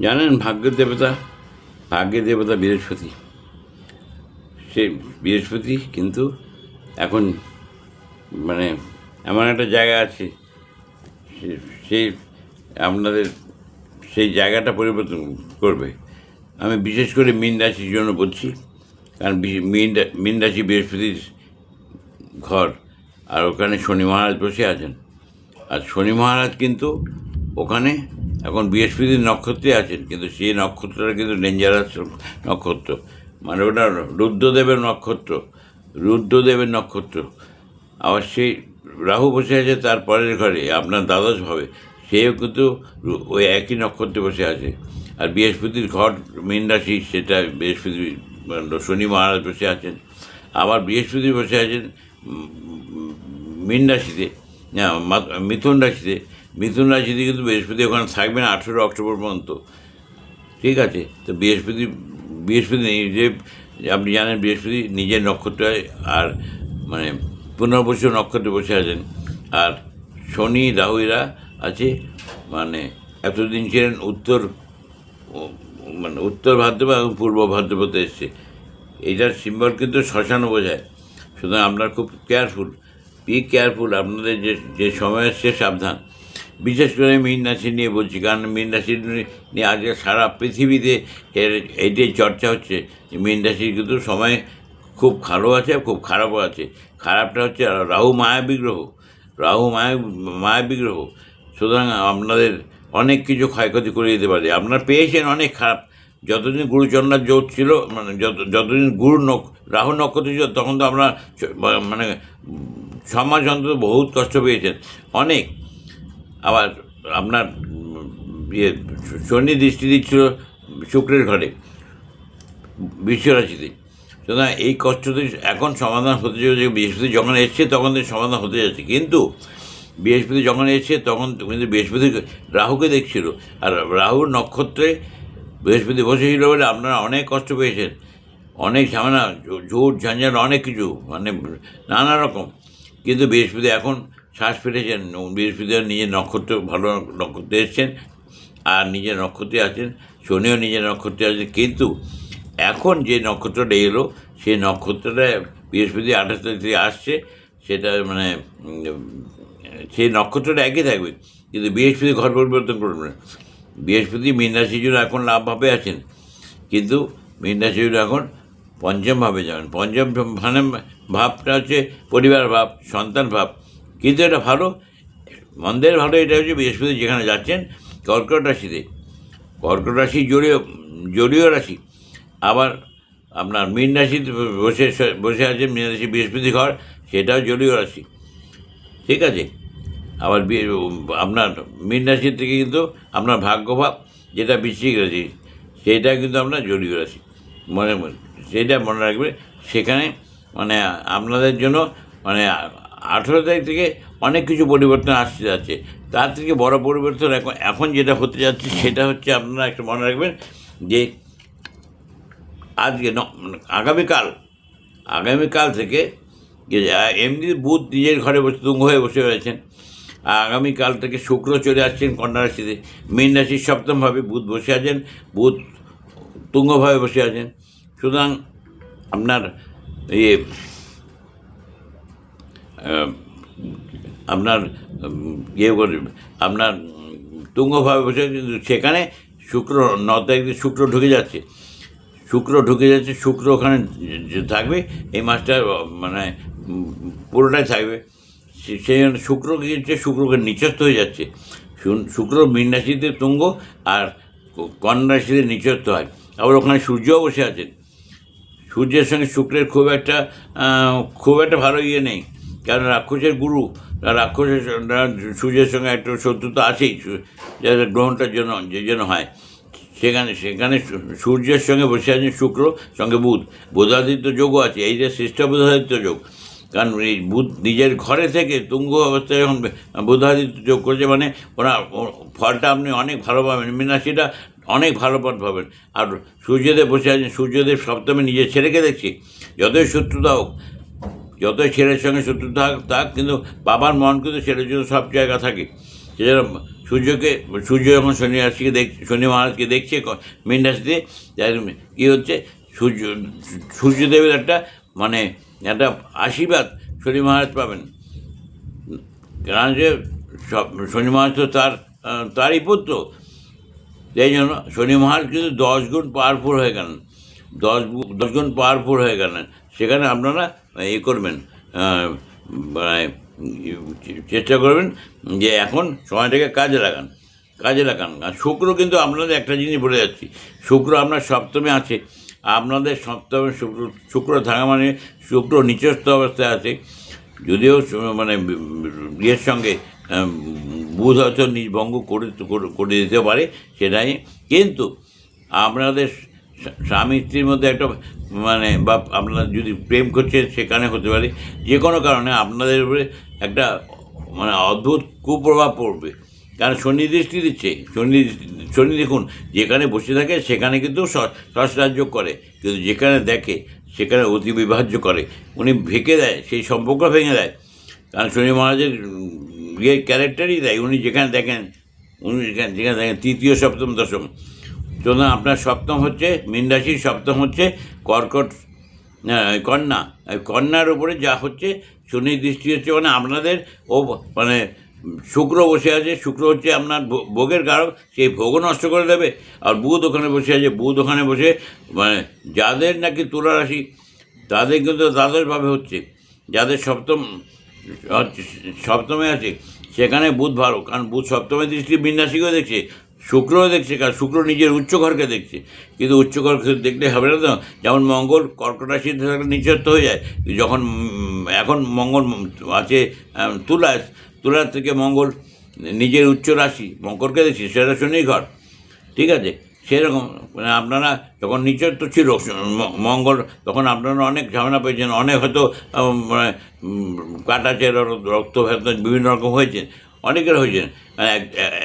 জানেন ভাগ্যের দেবতা বৃহস্পতি। সে বৃহস্পতি কিন্তু এখন মানে এমন একটা জায়গা আছে, সে আপনাদের সেই জায়গাটা পরিবর্তন করবে। আমি বিশেষ করে মীন রাশির জন্য বলছি, কারণ মীন রাশি বৃহস্পতির ঘর, আর ওখানে শনি মহারাজ বসে আছেন। আর শনি মহারাজ কিন্তু ওখানে এখন বৃহস্পতির নক্ষত্রে আছেন, কিন্তু সেই নক্ষত্রটা কিন্তু ডেঞ্জারাস নক্ষত্র, মানে ওটা রুদ্রদেবের নক্ষত্র। আবার সেই রাহু বসে আছে তার পরের ঘরে, আপনার দ্বাদশভাবে, সেও কিন্তু ওই একই নক্ষত্রে বসে আছে। আর বৃহস্পতির ঘর মীন রাশি, সেটা বৃহস্পতি শনি মহারাজ বসে আছেন। আবার বৃহস্পতি বসে আছেন মীন রাশিতে, মিথুন রাশিতে কিন্তু বৃহস্পতি ওখানে থাকবেন 18 অক্টোবর পর্যন্ত। ঠিক আছে, তো বৃহস্পতি নিজে, আপনি জানেন বৃহস্পতি নিজের নক্ষত্রে আর মানে পুনর্বসু নক্ষত্রে বসে আছেন। আর শনি রাহুরা আছে, মানে এতদিন ছিলেন উত্তর ভাদ্রপদ এবং পূর্ব ভাদ্রপদে এসছে। এইটার সিম্বল কিন্তু শ্মশানও বোঝায়। সুতরাং আপনারা খুব কেয়ারফুল, আপনাদের যে সময় আসছে সাবধান। বিশেষ করে মীন রাশি নিয়ে বলছি, কারণ মীন রাশি নিয়ে আজকে সারা পৃথিবীতে এইটাই চর্চা হচ্ছে যে মীন রাশির কিন্তু সময় খুব ভালো আছে, খুব খারাপও আছে। খারাপটা হচ্ছে রাহু মায়াবিগ্রহ। সুতরাং আপনাদের অনেক কিছু ক্ষয়ক্ষতি করে দিতে পারে। আপনারা পেয়েছেন অনেক খারাপ, যতদিন গুরুচন্দ্রার যোগ ছিল, মানে যতদিন রাহু নক্ষত্র ছিল, তখন তো আমরা মানে সমাজ অন্তত বহুত কষ্ট পেয়েছেন অনেক। আবার আপনার শনি দৃষ্টি দিচ্ছিল শুক্রের ঘরে বিশ্বরাশিতে। সুতরাং এই কষ্টটি এখন সমাধান হতে চলেছে। বৃহস্পতি যখন এসছে তখন সমাধান হতে যাচ্ছে, কিন্তু বৃহস্পতি যখন এসছে তখন কিন্তু বৃহস্পতি রাহুকে দেখছিল, আর রাহুর নক্ষত্রে বৃহস্পতি বসেছিল বলে আপনারা অনেক কষ্ট পেয়েছেন, অনেক ঝামেলা, ঝুট ঝঞ্ঝাট, অনেক কিছু, মানে নানা রকম। কিন্তু বৃহস্পতি এখন শ্বাস ফেলেছেন, বৃহস্পতি নিজের ভালো নক্ষত্রে এসছেন, আর নিজের নক্ষত্রে আছেন। শনিও নিজের নক্ষত্রে আছেন, কিন্তু এখন যে নক্ষত্রটা এলো, সেই নক্ষত্রটা বৃহস্পতি 28 তারিখ থেকে আসছে, সেটা মানে সেই নক্ষত্রটা একই থাকবে, কিন্তু বৃহস্পতি ঘর পরিবর্তন করবে না। বৃহস্পতি মীন রাশির জন্য এখন লাভভাবে আছেন, কিন্তু মীন রাশির জন্য এখন পঞ্চমভাবে যাবেন। পঞ্চম মানে ভাবটা হচ্ছে পরিবার ভাব, সন্তান ভাব। কিন্তু এটা ভালো, মন্দের ভালো এটা হচ্ছে বৃহস্পতি যেখানে যাচ্ছেন কর্কট রাশি জলীয় রাশি। আবার আপনার মীন রাশিতে বসে আছেন, মীন রাশি বৃহস্পতি ঘর, সেটাও জলীয় রাশি। ঠিক আছে, আবার আপনার মীন রাশির থেকে কিন্তু আপনার ভাগ্যভাব, যেটা বৃশ্চিক রাশি, সেইটা কিন্তু আপনার জলীয় রাশি। সেইটা মনে রাখবে। সেখানে মানে আপনাদের জন্য মানে 18 তারিখ থেকে অনেক কিছু পরিবর্তন আসতে যাচ্ছে। তার থেকে বড় পরিবর্তন এখন যেটা হতে যাচ্ছে, সেটা হচ্ছে আপনারা একটা মনে রাখবেন যে আজকে আগামীকাল থেকে এমনি বুধ নিজের ঘরে তুঙ্গ হয়ে বসে রয়েছেন। আগামীকাল থেকে শুক্র চলে আসছেন কন্যা রাশিতে, মীন রাশির সপ্তমভাবে বুধ বসে আছেন, বুধ তুঙ্গভাবে বসে আছেন। সুতরাং আপনার আপনার তুঙ্গভাবে বসে আছেন, সেখানে শুক্র 9 তারিখে শুক্র ঢুকে যাচ্ছে, শুক্র ওখানে থাকবে এই মাসটা, মানে পুরোটাই থাকবে। সেই জন্য শুক্রকে নিচস্থ হয়ে যাচ্ছে। শুক্র মীন রাশিতে তুঙ্গ আর কন্যা রাশিতে নিচস্থ হয়। আবার ওখানে সূর্যও বসে আছেন। সূর্যের সঙ্গে শুক্রের খুব একটা ভালো নেই, কারণ রাক্ষসের গুরু, সূর্যের সঙ্গে একটা শত্রুতা আছেই, যাদের গ্রহণটার জন্য হয়। সেখানে সূর্যের সঙ্গে বসে আছেন শুক্র, সঙ্গে বুধাদিত্য যোগও আছে। এই যে শ্রেষ্ঠ বুধাদিত্য যোগ, কারণ এই বুধ নিজের ঘরে থেকে তুঙ্গ অবস্থায় যখন বুধাদিত্য যোগ করছে, মানে ফলটা আপনি অনেক ভালো পাবেন, মীনাশিটা অনেক ভালো ফল পাবেন। আর সূর্যদেব বসে আছেন, সূর্যদেব সপ্তমে নিজের ছেলেকে দেখছি। যতই শত্রুতা হোক, যতই ছেলের সঙ্গে শত্রুতা থাক, কিন্তু বাবার মন কিন্তু ছেলের জন্য সব জায়গা থাকে। সেজন্য সূর্য যখন শনি রাশিকে শনি মহারাজকে দেখছে মীন রাশিতে, কী হচ্ছে, সূর্যদেবের একটা মানে একটা আশীর্বাদ শনি মহারাজ পাবেন। কারণ যে শনি মহারাজ তো তারই পুত্র, সেই জন্য শনি মহারাজ কিন্তু 10 গুণ পাওয়ারফুল হয়ে গেলেন, 10 গুণ পাওয়ারফুল হয়ে গেলেন। সেখানে আপনারা করবেন, মানে চেষ্টা করবেন যে এখন সময়টাকে কাজে লাগান। আর শুক্র কিন্তু আপনাদের একটা জিনিস বলে যাচ্ছি, শুক্র আপনার সপ্তমে আছে। আপনাদের সপ্তমে শুক্র থাকা মানে শুক্র নিচস্থ অবস্থায় আছে, যদিও মানে ইয়ের সঙ্গে বুধ হয়তো ভঙ্গ করে দিতে পারে, সেটাই। কিন্তু আপনাদের স্বামী স্ত্রীর মধ্যে একটা মানে বা আপনারা যদি প্রেম করছেন সেখানে হতে পারে, যে কোনো কারণে আপনাদের উপরে একটা মানে অদ্ভুত কুপ্রভাব পড়বে। কারণ শনি দৃষ্টি দিচ্ছে, শনি দেখুন যেখানে বসে থাকে সেখানে কিন্তু সস্রাজ্য করে, কিন্তু যেখানে দেখে সেখানে অতি বিভাজ্য করে, উনি ভেঙে দেয়, সেই সম্পর্ক ভেঙে দেয়। কারণ শনি মহারাজের ক্যারেক্টারই দেয়, উনি যেখানে দেখেন, যেখানে দেখেন তৃতীয়, সপ্তম, দশম। সুতরাং আপনার সপ্তম হচ্ছে মীন রাশির সপ্তম হচ্ছে কন্যা। কন্যার উপরে যা হচ্ছে শনির দৃষ্টি হচ্ছে, মানে আপনাদের মানে শুক্র বসে আছে, শুক্র হচ্ছে আপনার ভোগের কারক, সেই ভোগও নষ্ট করে দেবে। আর বুধ ওখানে বসে আছে, বুধ ওখানে বসে মানে যাদের নাকি তুলা রাশি তাদের কিন্তু দ্বাদশভাবে হচ্ছে, যাদের সপ্তমে আছে সেখানে বুধ ভালো, কারণ বুধ সপ্তমে দৃষ্টি মীন রাশিকেও দেখছে, শুক্রও দেখছে, কারণ শুক্র নিজের উচ্চ ঘরকে দেখছে। কিন্তু উচ্চ ঘরকে দেখলে হবে না তো, যেমন মঙ্গল কর্কট রাশিতে নিচত্ব হয়ে যায়, যখন এখন মঙ্গল আছে তুলার থেকে মঙ্গল নিজের উচ্চ রাশি মকরকে দেখছে, সেটা শনির ঘর, ঠিক আছে। সেরকম মানে আপনারা যখন নিচত্ব ছিল মঙ্গল, তখন আপনারা অনেক ঝামেলা পেয়েছেন, অনেক হয়তো মানে কাটাচের রক্তভেদ বিভিন্ন রকম হয়েছে, অনেকের হয়েছে, মানে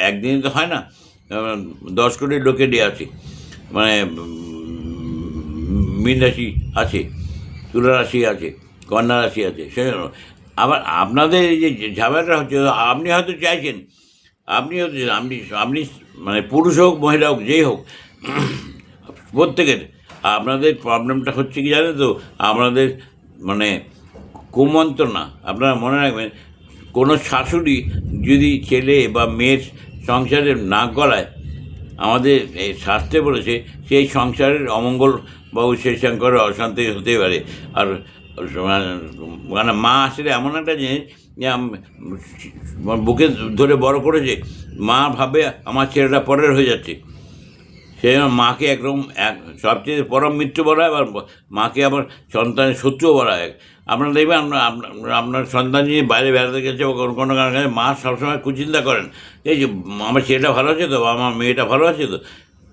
একদিন তো হয় না, 10 কোটি লোকেরই আছে, মানে মীন রাশি আছে, তুলা রাশি আছে, কন্যা রাশি আছে। সেজন্য আবার আপনাদের এই যে ঝামেলাটা হচ্ছে, আপনি হয়তো চাইছেন, আপনি মানে পুরুষ হোক মহিলা হোক যেই হোক, প্রত্যেকের আপনাদের প্রবলেমটা হচ্ছে কি জানেন তো, আপনাদের মানে কুমন্ত্রণা। আপনারা মনে রাখবেন, কোনো শাশুড়ি যদি ছেলে বা মেয়ের সংসারে নাক গলায়, আমাদের এই শাস্ত্রে বলেছে সেই সংসারের অমঙ্গল বা সেই সংসারে অশান্তি হতে পারে। আর মানে মা আসলে এমন একটা জিনিস যে বুকে ধরে বড় করেছে, মা ভাবে আমার ছেলেটা পরের হয়ে যাচ্ছে, সেই জন্য মাকে একরকম সবচেয়ে পরম মিত্র বলা হয়, আবার মাকে আবার সন্তানের শত্রুও বলা হয়। আপনারা দেখবেন আপনার সন্তান যদি বাইরে বেড়াতে গেছে বা কোনো কারণে, মা সবসময় কুচিন্তা করেন, এই যে আমার ছেলেটা ভালো আছে তো, বা আমার মেয়েটা ভালো আছে তো,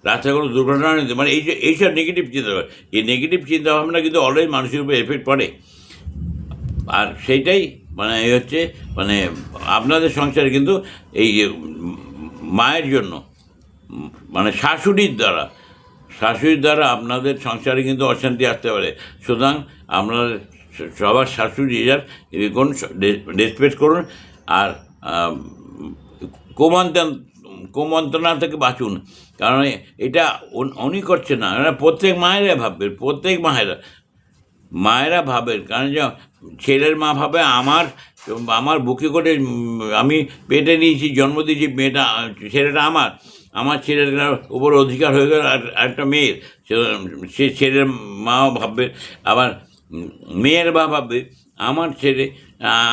রাস্তায় কোনো দুর্ঘটনা নেই, মানে এইসব নেগেটিভ চিন্তা করে। এই নেগেটিভ চিন্তাভাবনা কিন্তু অলরেডি মানুষের উপরে এফেক্ট পড়ে। আর সেইটাই মানে হচ্ছে মানে আপনাদের সংসারে কিন্তু এই যে মায়ের জন্য মানে শাশুড়ির দ্বারা আপনাদের সংসারে কিন্তু অশান্তি আসতে পারে। সুতরাং আপনাদের সবার শাশুড়ি যার কোন রেসপেক্ট করুন, আর কুমন্ত্রণা থেকে বাঁচুন। কারণ এটা উনি করছে না, প্রত্যেক মায়েরা ভাবেন, কারণ যে ছেলের মা ভাবে আমার বুকে করে আমি পেটে নিয়েছি, জন্ম দিয়েছি, ছেলেটা আমার ছেলের উপর অধিকার হয়ে গেল একটা মেয়ের, সে ছেলের মাও ভাববে। আবার মেয়ের মা ভাববে আমার ছেলে,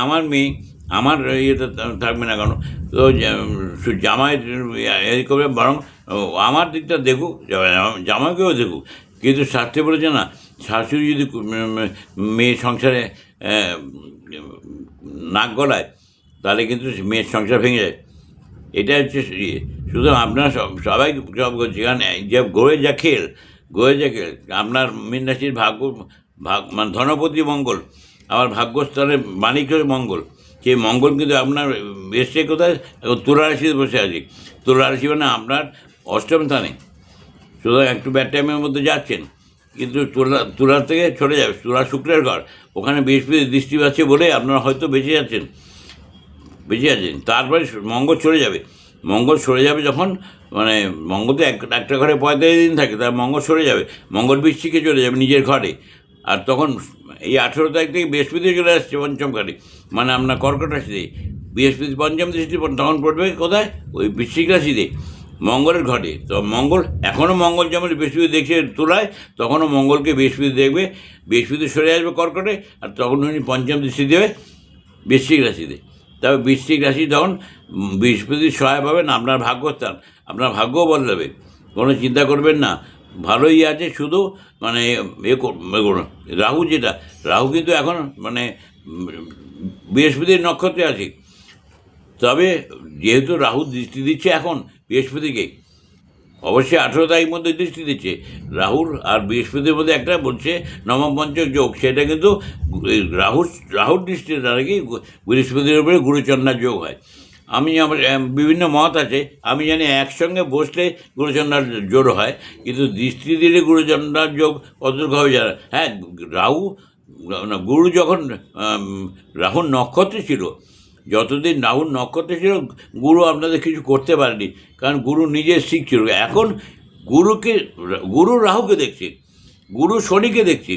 আমার মেয়ে আমার ইয়েতে থাকবে না কেন, তো জামাই করবে, বরং আমার দিকটা দেখুক, জামাইকেও দেখুক। কিন্তু শাস্ত্রে বলেছে না, শাশুড়ি যদি মেয়ের সংসারে নাক গলায়, তাহলে কিন্তু মেয়ের সংসার ভেঙে যায়। এটা হচ্ছে সুতরাং আপনারা সবাই সব করছে, কারণ যে গোয়ে যা খেল আপনার মীন রাশির মানে ধনপতি মঙ্গল, আবার ভাগ্যস্থানে মানিকের মঙ্গল, সেই মঙ্গল কিন্তু আপনার এসছে কোথায়, তুলা রাশিতে বসে আছে। তুলা রাশি মানে আপনার অষ্টম স্থানে, সুতরাং একটু ব্যাড টাইমের মধ্যে যাচ্ছেন, কিন্তু তুলার থেকে চলে যাবে, তুলা শুক্রের ঘর, ওখানে বৃহস্পতি দৃষ্টি আছে বলে আপনারা হয়তো বেঁচে আছেন। তারপরে মঙ্গল চলে যাবে, মঙ্গল সরে যাবে যখন, মানে মঙ্গল তো একটা ঘরে 45 দিন থাকে, তার মঙ্গল সরে যাবে, মঙ্গল বৃশ্চিকে চলে যাবে নিজের ঘরে। আর তখন এই 18 তারিখ থেকে বৃহস্পতি চলে আসছে পঞ্চম ঘরে, মানে আপনার কর্কট রাশিতে। বৃহস্পতি পঞ্চম দৃষ্টি তখন পড়বে কোথায়? ওই বৃশ্চিক রাশিতে, মঙ্গলের ঘরে। তো মঙ্গল এখনও, মঙ্গল যেমন বৃহস্পতি দেখছে তুলায়, তখনও মঙ্গলকে বৃহস্পতি দেখবে। বৃহস্পতি সরে আসবে কর্কটে, আর তখন উনি পঞ্চম দৃষ্টি দেবে বৃশ্চিক রাশিতে। তবে বৃশ্চিক রাশি তখন বৃহস্পতির সহায় পাবেন, আপনার ভাগ্যস্থান, আপনার ভাগ্যও বদলাবে, কোনো চিন্তা করবেন না, ভালোই আছে। শুধু মানে করুন, রাহু যেটা, রাহু কিন্তু এখন মানে বৃহস্পতির নক্ষত্রে আছে। তবে যেহেতু রাহু দৃষ্টি দিচ্ছে এখন বৃহস্পতিকে, অবশ্যই 18 তারিখ মধ্যে দৃষ্টি দিচ্ছে রাহুর আর বৃহস্পতির মধ্যে একটা বলছে নবম পঞ্চক যোগ, সেটা কিন্তু রাহুর দৃষ্টির দ্বারা কি বৃহস্পতির উপরে গুরুচন্দ্রার যোগ হয়। আমি আমার বিভিন্ন মত আছে, আমি জানি একসঙ্গে বসলে গুরুচন্দ্রার জোর হয়, কিন্তু দৃষ্টি দিলে গুরুচন্দ্রার যোগ কতটুকু হবে যারা। হ্যাঁ, রাহু গুরু যখন রাহুর নক্ষত্রে ছিল, যতদিন রাহুর নক্ষত্রে ছিল, গুরু আপনাদের কিছু করতে পারেনি, কারণ গুরু নিজে শিখছিল। এখন গুরু রাহুকে দেখছে, গুরু শনিকে দেখছে,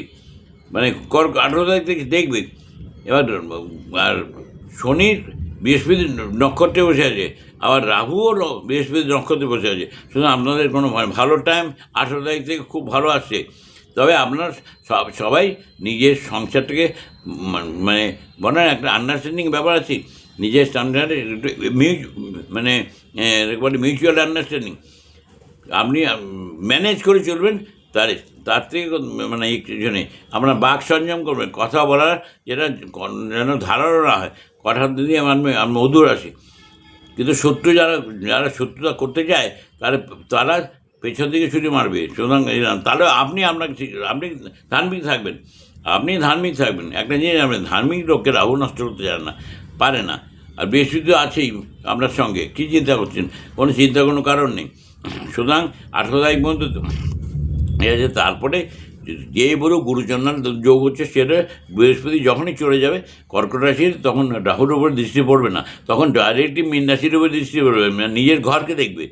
মানে 18 তারিখ থেকে দেখবে। এবার আর শনির বৃহস্পতি নক্ষত্রে বসে আছে, আবার রাহুও বৃহস্পতি নক্ষত্রে বসে আছে। সুতরাং আপনাদের কোনো ভালো টাইম 18 তারিখ থেকে খুব ভালো আসছে। তবে আপনার সবাই নিজের সংসারটাকে মানে বলেন একটা আন্ডারস্ট্যান্ডিং ব্যাপার আছে, নিজের স্ট্যান্ডার্ডে মানে একবারে মিউচুয়াল আন্ডারস্ট্যান্ডিং আপনি ম্যানেজ করে চলবেন। তার থেকে মানে এই জন্যে আপনার বাক সংযম করবেন, কথা বলার যেটা যেন ধারারও না হয়, কথা দিদি আমার মধুর আসে। কিন্তু শত্রু যারা শত্রুতা করতে চায়, তারা পেছন দিকে ছুটি মারবে। সুতরাং তাহলে আপনি ধার্মিক থাকবেন, একটা জিনিস জানবেন, ধার্মিক লোককে রাহু নষ্ট করতে চায় না, পারে না। আর বৃহস্পতি আছেই আপনার সঙ্গে, কী চিন্তা করছেন? কোনো চিন্তার কোনো কারণ নেই। সুতরাং 18 তারিখ পর্যন্ত ঠিক আছে। তারপরে যে বড় গুরুচন্দ্রার যোগ হচ্ছে, সেটা বৃহস্পতি যখনই চলে যাবে কর্কট রাশির, তখন রাহুর উপর দৃষ্টি পড়বে না, তখন ডাইরেক্টলি মীন রাশির উপর দৃষ্টি পড়বে, নিজের ঘরকে দেখবে।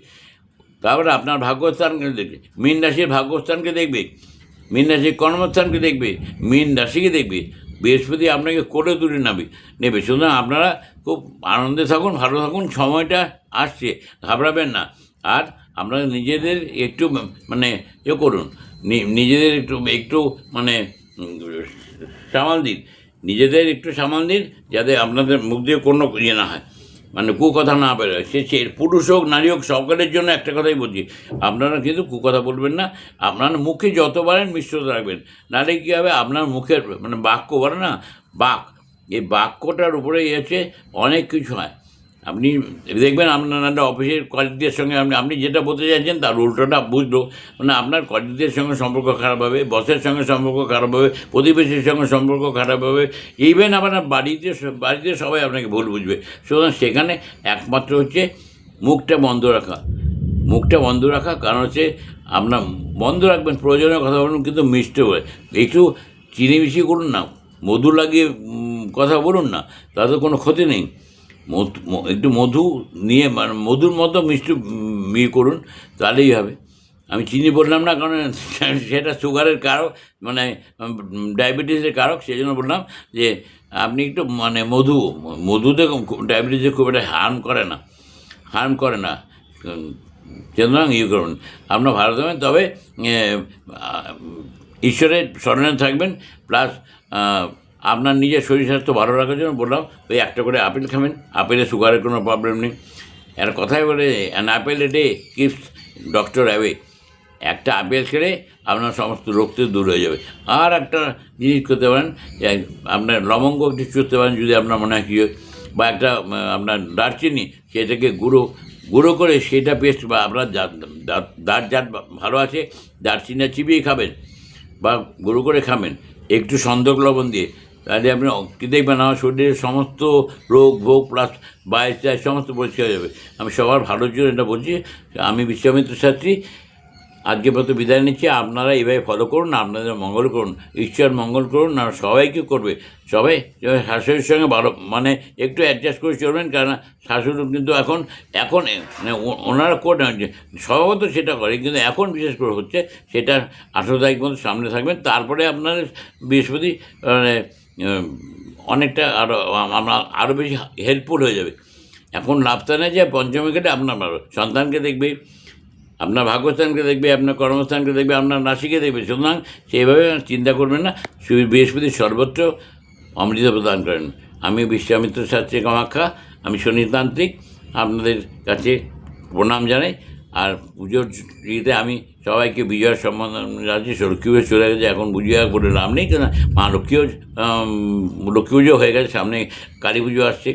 তারপরে আপনার ভাগ্যস্থানকে দেখবে, মীন রাশির ভাগ্যস্থানকে দেখবে, মীন রাশির কর্মস্থানকে দেখবে, মীন রাশিকে দেখবে। বৃহস্পতি আপনাকে কোলে তুলে নেবে। সুতরাং আপনারা খুব আনন্দে থাকুন, ভালো থাকুন, সময়টা আসছে, ঘাবড়াবেন না। আর আপনারা নিজেদের একটু মানে করুন, নিজেদের একটু মানে সামাল দিন, যাতে আপনাদের মুখ দিয়ে কোনো না হয়, মানে কুকথা না বেরোয়। সে পুরুষ হোক নারী হোক, সকলের জন্য একটা কথাই বলছি, আপনারা কিন্তু কুকথা বলবেন না। আপনার মুখে যত পারেন মিশ্রতা রাখবেন, নাহলে কী হবে, আপনার মুখের মানে বাক্য বলে না, এই বাক্যটার উপরে এসে অনেক কিছু হয়। আপনি দেখবেন আপনার অফিসের কলিগদের সঙ্গে আপনি যেটা বলতে চাইছেন তার উল্টোটা বুঝলো, মানে আপনার কলিগদের সঙ্গে সম্পর্ক খারাপ হবে, বসের সঙ্গে সম্পর্ক খারাপ হবে, প্রতিবেশীর সঙ্গে সম্পর্ক খারাপ হবে, ইভেন আপনার বাড়িতে সবাই আপনাকে ভুল বুঝবে। সুতরাং সেখানে একমাত্র হচ্ছে মুখটা বন্ধ রাখা, কারণ হচ্ছে আপনার বন্ধ রাখবেন, প্রয়োজনীয় কথা বলুন, কিন্তু মিষ্টি হয়ে একটু চিনি মিশিয়ে করুন না, মধু লাগিয়ে কথা বলুন না, তাতে কোনো ক্ষতি নেই। একটু মধু নিয়ে মানে মধুর মতো মিষ্টি করুন, তাহলেই হবে। আমি চিনি বললাম না, কারণ সেটা সুগারের কারক, মানে ডায়াবেটিসের কারক, সেই জন্য বললাম যে আপনি একটু মানে মধুতে ডায়াবেটিসে খুব একটা হার্ম করে না। সুতরাং করুন, আপনার ভালো থাকবেন। তবে ঈশ্বরের স্মরণে থাকবেন, প্লাস আপনার নিজের শরীর স্বাস্থ্য ভালো রাখার জন্য বললাম ওই একটা করে আপেল খাবেন, আপেলে সুগারের কোনো প্রবলেম নেই। একটা কথাই বলে, an apple a day keeps doctor away. একটা আপেল খেলে আপনার সমস্ত রোগ থেকে দূর হয়ে যাবে। আর একটা জিনিস করতে পারেন, আপনার লবঙ্গ একটু চুষতে পারেন যদি আপনার মনে হয় কী, বা একটা আপনার দারচিনি, সেটাকে গুঁড়ো করে সেটা পেস্ট, বা আপনার দাঁত ভালো আছে দারচিনিটা চিবিয়ে খাবেন বা গুঁড়ো করে খাবেন একটু সন্দক লবণ দিয়ে, তাহলে আপনি কী দেখবেন আমার শরীরের সমস্ত রোগ ভোগ প্লাস বাইশ সমস্ত পরিষ্কার হয়ে যাবে। আমি সবার ভালোর জন্য এটা বলছি। আমি বিশ্বামিত্র শাস্ত্রী, আজকে মতো বিদায় নিচ্ছি। আপনারা এইভাবে ফলো করুন, আপনাদের মঙ্গল করুন, ঈশ্বর মঙ্গল করুন, আর সবাইকে করবে। সবাই শাশুড়ির সঙ্গে ভালো মানে একটু অ্যাডজাস্ট করে চলবেন, কারণ শাশুড়ি কিন্তু এখন এখন মানে ওনারা করে স্বভাবত সেটা করে, কিন্তু এখন বিশেষ করে হচ্ছে সেটা 18 তারিখ মতো সামনে থাকবেন। তারপরে আপনার বৃহস্পতি মানে অনেকটা আরও বেশি হেল্পফুল হয়ে যাবে। এখন লাভস্থানে যে পঞ্চমী কেটে আপনার ভালো সন্তানকে দেখবে, আপনার ভাগ্যস্থানকে দেখবে, আপনার কর্মস্থানকে দেখবে, আপনার রাশিকে দেখবে। সুতরাং সেইভাবে চিন্তা করবেন না। বৃহস্পতি সর্বত্র অমৃত প্রদান করেন। আমি বিশ্বামিত্র শাস্ত্রী কামাখ্যা, আমি শনিতান্ত্রিক, আপনাদের কাছে প্রণাম জানাই। আর পুজোর ইয়েতে আমি সবাইকে বিজয়ার সম্মান রাখছি। লক্ষ্মী পুজো চলে গেছে, এখন বুঝিয়া বলে লাভ নেই, কেন মা লক্ষ্মীও লক্ষ্মী পুজো হয়ে গেছে, সামনে কালী পুজো আসছে।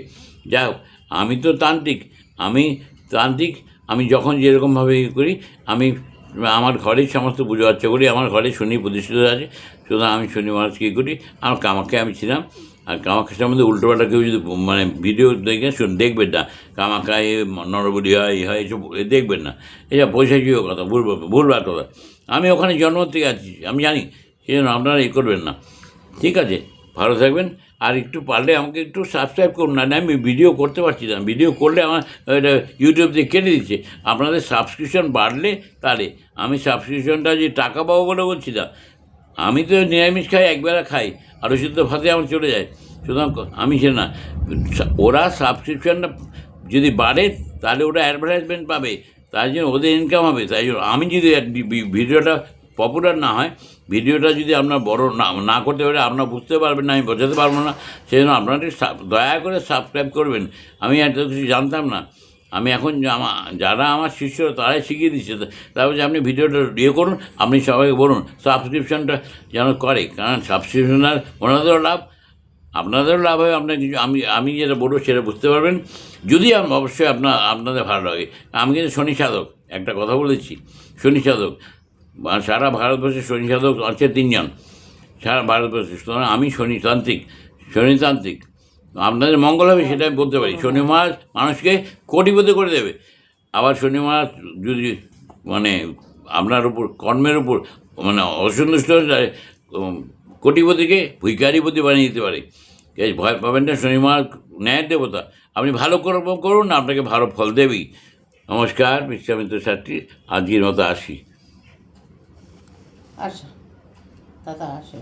যাই হোক, আমি তো তান্ত্রিক, আমি যখন যেরকমভাবে করি, আমি আমার ঘরেই সমস্ত পুজো অর্চা করি। আমার ঘরে শনি প্রতিষ্ঠিত আছে, সুতরাং আমি শনি মহারাজ কী করি, আমার কামাখ্যায় আমি ছিলাম। আর কামাখ্যার সম্বন্ধে উল্টোপাল্টা কেউ যদি মানে ভিডিও দেখে দেখবেন না, কামাখ্যায় নরবলি হয় এই হয়, এসব দেখবেন না। এসব পয়সাকীয় কথা, ভুলবার কথা। আমি ওখানে জন্ম থেকে আছি, আমি জানি, সেই জন্য আপনারা করবেন না। ঠিক আছে, ভালো থাকবেন। আর একটু পারলে আমাকে একটু সাবস্ক্রাইব করুন, না আমি ভিডিও করতে পারছি না। ভিডিও করলে আমার এটা ইউটিউব দিয়ে কেটে দিচ্ছে। আপনাদের সাবস্ক্রিপশন বাড়লে তাহলে আমি সাবস্ক্রিপশনটা যে টাকা পাবো বলে বলছি না। আমি তো নিরামিষ খাই, একবেলা খাই, আর ওষুধ ভাতে আমার চলে যায়। সুতরাং আমি সে না, ওরা সাবস্ক্রিপশনটা যদি বাড়ে তাহলে ওরা অ্যাডভার্টাইজমেন্ট পাবে, তাই জন্য ওদের ইনকাম হবে। তাই জন্য আমি যদি ভিডিওটা পপুলার না হয়, ভিডিওটা যদি আপনার বড় না করতে পারে, আপনারা বুঝতে পারবেন না, আমি বোঝাতে পারবো না। সেই জন্য আপনারা দয়া করে সাবস্ক্রাইব করবেন। আমি এত কিছু জানতাম না, আমি এখন যারা আমার শিষ্য তারাই শিখিয়ে দিচ্ছে। তারপরে আপনি ভিডিওটা করুন, আপনি সবাইকে বলুন সাবস্ক্রিপশনটা যেন করে, কারণ সাবস্ক্রিপশনার ওনাদেরও লাভ, আপনাদেরও লাভ হয়। আপনার কিছু আমি যেটা বলবো সেটা বুঝতে পারবেন, যদি অবশ্যই আপনাদের ভালো লাগে। আমি কিন্তু শনি সাধক, একটা কথা বলেছি, শনি সাধক। সারা ভারতবর্ষে শনি সাধক আছে 3 জন, সারা ভারতবর্ষে। সুতরাং আমি শনিতান্ত্রিক। আপনাদের মঙ্গল হবে সেটা আমি বলতে পারি। শনি মহারাজ মানুষকে কোটিপতি করে দেবে। আবার শনি মহারাজ যদি মানে আপনার উপর কর্মের উপর মানে অসন্তুষ্ট হয়ে কোটিপতিকে ভিখারিপতি বানিয়ে দিতে পারে। ভয় পাবেন না, শনি মহারাজ ন্যায়ের দেবতা। আপনি ভালো কর্ম করুন, আপনাকে ভালো ফল দেবেই। নমস্কার, বিশ্বামিত্র শাস্ত্রী, আজকের মতো আসি। আসো দাদা, আসো।